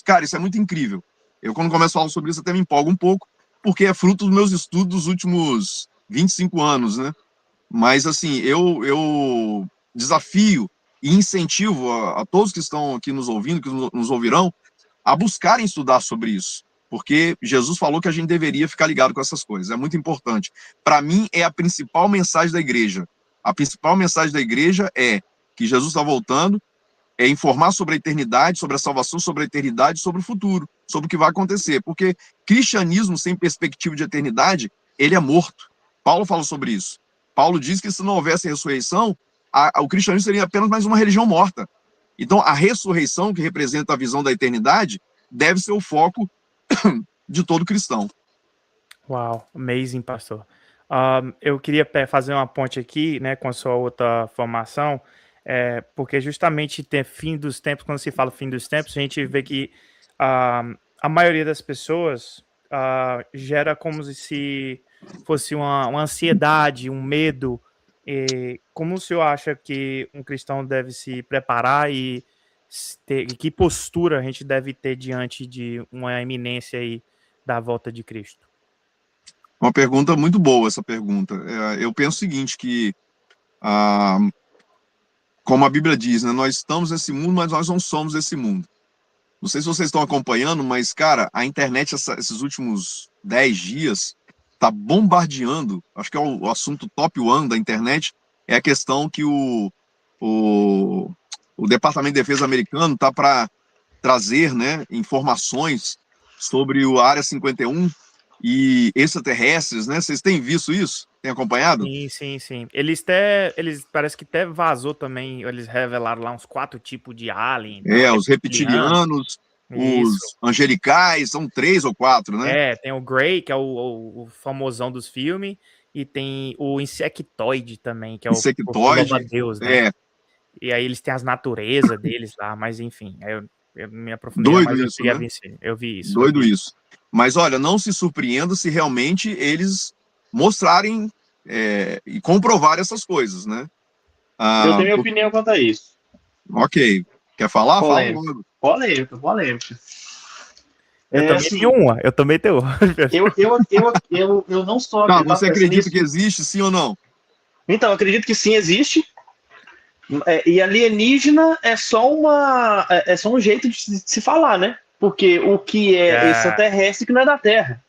Cara, isso é muito incrível. Eu, quando começo a falar sobre isso, até me empolgo um pouco, porque é fruto dos meus estudos dos últimos 25 anos, né? Mas, assim, eu desafio e incentivo a todos que estão aqui nos ouvindo, que nos ouvirão, a buscarem estudar sobre isso. Porque Jesus falou que a gente deveria ficar ligado com essas coisas. É muito importante. Para mim, é a principal mensagem da igreja. A principal mensagem da igreja é que Jesus está voltando, é informar sobre a eternidade, sobre a salvação, sobre a eternidade, sobre o futuro, sobre o que vai acontecer. Porque cristianismo sem perspectiva de eternidade, ele é morto. Paulo fala sobre isso. Paulo diz que se não houvesse ressurreição, o cristianismo seria apenas mais uma religião morta. Então, a ressurreição, que representa a visão da eternidade, deve ser o foco de todo cristão. Uau, amazing, pastor. Eu queria fazer uma ponte aqui, né, com a sua outra formação, porque justamente tem fim dos tempos, quando se fala fim dos tempos, a gente vê que a maioria das pessoas gera como se fosse uma ansiedade, um medo. Como o senhor acha que um cristão deve se preparar e que postura a gente deve ter diante de uma iminência aí da volta de Cristo? Uma pergunta muito boa, essa pergunta. Eu penso o seguinte, que, como a Bíblia diz, né, nós estamos nesse mundo, mas nós não somos esse mundo. Não sei se vocês estão acompanhando, mas, cara, a internet, esses últimos 10 dias, está bombardeando, acho que é o assunto top one da internet, é a questão que o Departamento de Defesa americano está para trazer, né, informações sobre o Área 51 e extraterrestres, né? Vocês têm visto isso? Tem acompanhado? Sim. Eles parece que até vazou também, eles revelaram lá uns 4 tipos de alien, então, Os reptilianos, isso. os angelicais, são 3 ou 4, né? Tem o Grey, que é o famosão dos filmes, e tem o Insectoide também, que é o Insectoide, louva-a-Deus, né? E aí eles têm as naturezas deles lá, mas enfim, eu me aprofundei, doido mas eu isso, cheguei a né? vencer. Eu vi isso. Doido isso. Mas olha, não se surpreenda se realmente eles mostrarem e comprovarem essas coisas, né? Eu tenho minha opinião quanto a isso. Ok. Quer falar? Polêmica. Fala logo. Polêmica. Eu também assim, tenho uma, eu também tenho. Eu não sou... Tá, você acredita que existe, sim ou não? Então, eu acredito que sim, existe. E alienígena é só um jeito de se falar, né? Porque o que é extraterrestre que não é da Terra.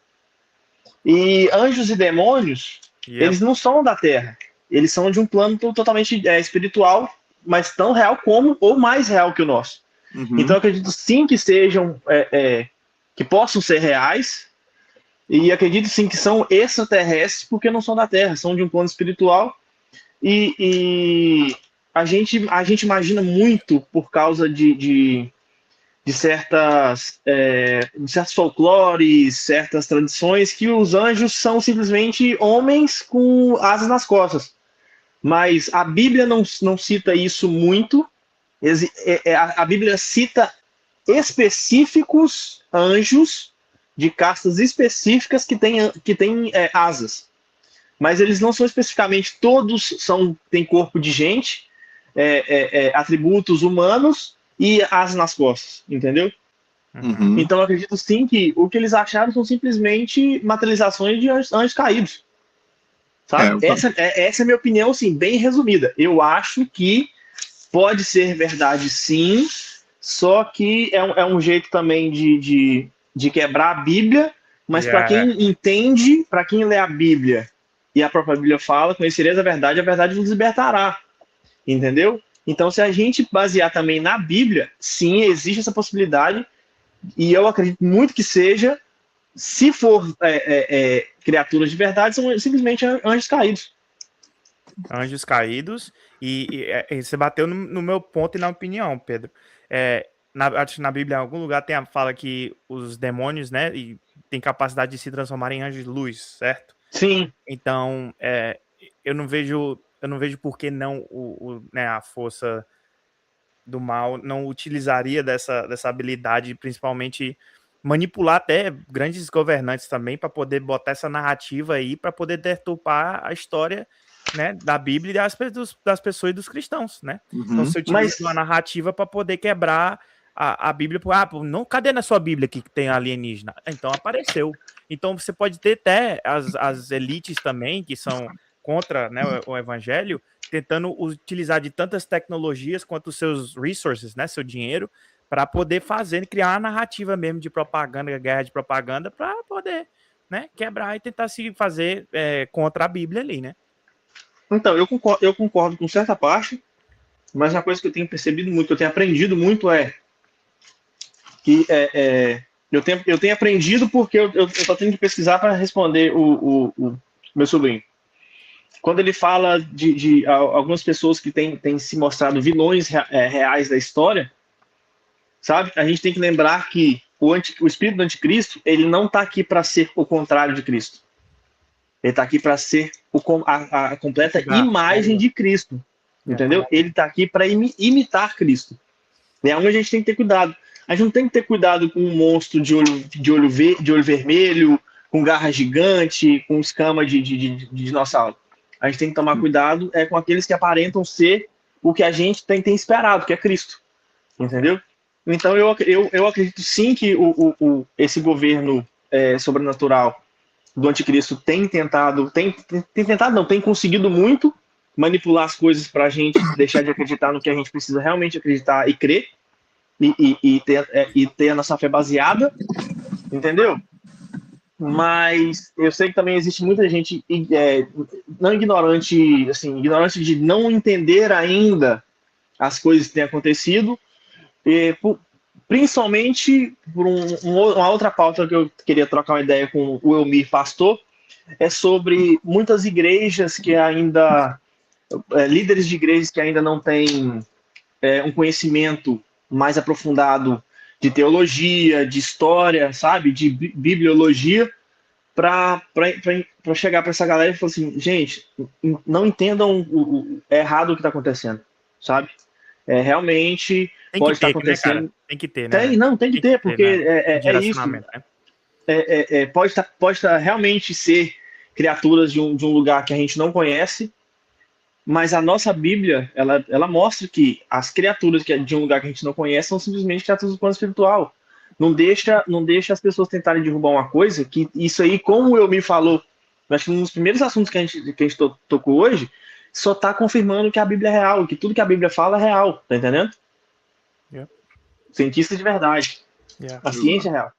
E anjos e demônios, eles não são da Terra. Eles são de um plano totalmente espiritual, mas tão real como ou mais real que o nosso. Uhum. Então eu acredito sim que sejam, que possam ser reais, e acredito sim que são extraterrestres porque não são da Terra, são de um plano espiritual. E a gente imagina muito por causa de certos folclores, certas tradições, que os anjos são simplesmente homens com asas nas costas. Mas a Bíblia não cita isso muito. A Bíblia cita específicos anjos de castas específicas que têm asas. Mas eles não são especificamente, todos têm corpo de gente, atributos humanos e asas nas costas, entendeu? Uhum. Então eu acredito sim que o que eles acharam são simplesmente materializações de anjos caídos. Sabe? Essa é a minha opinião, assim, bem resumida. Eu acho que pode ser verdade, sim, só que é um jeito também de quebrar a Bíblia, mas para quem entende, para quem lê a Bíblia, e a própria Bíblia fala, conhecereis a verdade vos libertará. Entendeu? Então, se a gente basear também na Bíblia, sim, existe essa possibilidade, e eu acredito muito que seja, se for criaturas de verdade, são simplesmente anjos caídos. Anjos caídos, e você bateu no meu ponto e na opinião, Pedro. Acho que na Bíblia, em algum lugar, fala que os demônios, né, têm capacidade de se transformar em anjos de luz, certo? Sim. Então, eu não vejo por que não né, a força do mal não utilizaria dessa habilidade, principalmente manipular até grandes governantes também, para poder botar essa narrativa aí, para poder deturpar a história, né, da Bíblia e das pessoas e dos cristãos, né? Uhum. Então, você utiliza uma narrativa para poder quebrar a Bíblia, não, cadê na sua Bíblia que tem alienígena? Então apareceu. Então você pode ter até as elites também, que são contra, né, o evangelho, tentando utilizar de tantas tecnologias quanto os seus resources, né, seu dinheiro, para poder criar uma narrativa mesmo de propaganda, guerra de propaganda, para poder, né, quebrar e tentar se fazer contra a Bíblia ali, né? Então, eu concordo com certa parte, mas uma coisa que eu tenho percebido muito, que eu tenho aprendido muito que eu tenho aprendido porque eu só tenho que pesquisar para responder o meu sobrinho. Quando ele fala de algumas pessoas que têm se mostrado vilões reais da história, sabe? A gente tem que lembrar que o espírito do anticristo, ele não está aqui para ser o contrário de Cristo. Ele está aqui para ser a completa imagem de Cristo. Entendeu? Ele está aqui para imitar Cristo. É onde a gente tem que ter cuidado. A gente não tem que ter cuidado com um monstro de olho vermelho, com garra gigante, com escama de dinossauro. A gente tem que tomar cuidado com aqueles que aparentam ser o que a gente tem esperado, que é Cristo. Entendeu? Então eu acredito sim que esse governo sobrenatural do anticristo tem conseguido muito manipular as coisas para a gente deixar de acreditar no que a gente precisa realmente acreditar e crer e ter a nossa fé baseada, entendeu? Mas eu sei que também existe muita gente não ignorante, assim, ignorante de não entender ainda as coisas que têm acontecido, principalmente por uma outra pauta que eu queria trocar uma ideia com o Elmir Pastor, é sobre muitas igrejas que ainda, líderes de igrejas que ainda não têm um conhecimento mais aprofundado de teologia, de história, sabe, de bibliologia, para chegar para essa galera e falar assim, gente, não entendam errado o que está acontecendo, sabe? Realmente tem pode estar né, acontecendo. cara? Tem que ter, né? Tem que ter, porque né? é isso. Né? Pode estar realmente ser criaturas de um lugar que a gente não conhece, mas a nossa Bíblia, ela mostra que as criaturas de um lugar que a gente não conhece são simplesmente criaturas do plano espiritual. Não deixa as pessoas tentarem derrubar uma coisa, que isso aí, como o Elmir falou, acho que um dos primeiros assuntos que a gente tocou hoje, só está confirmando que a Bíblia é real, que tudo que a Bíblia fala é real, tá entendendo? Yeah. Cientista de verdade. Yeah. A ciência é real.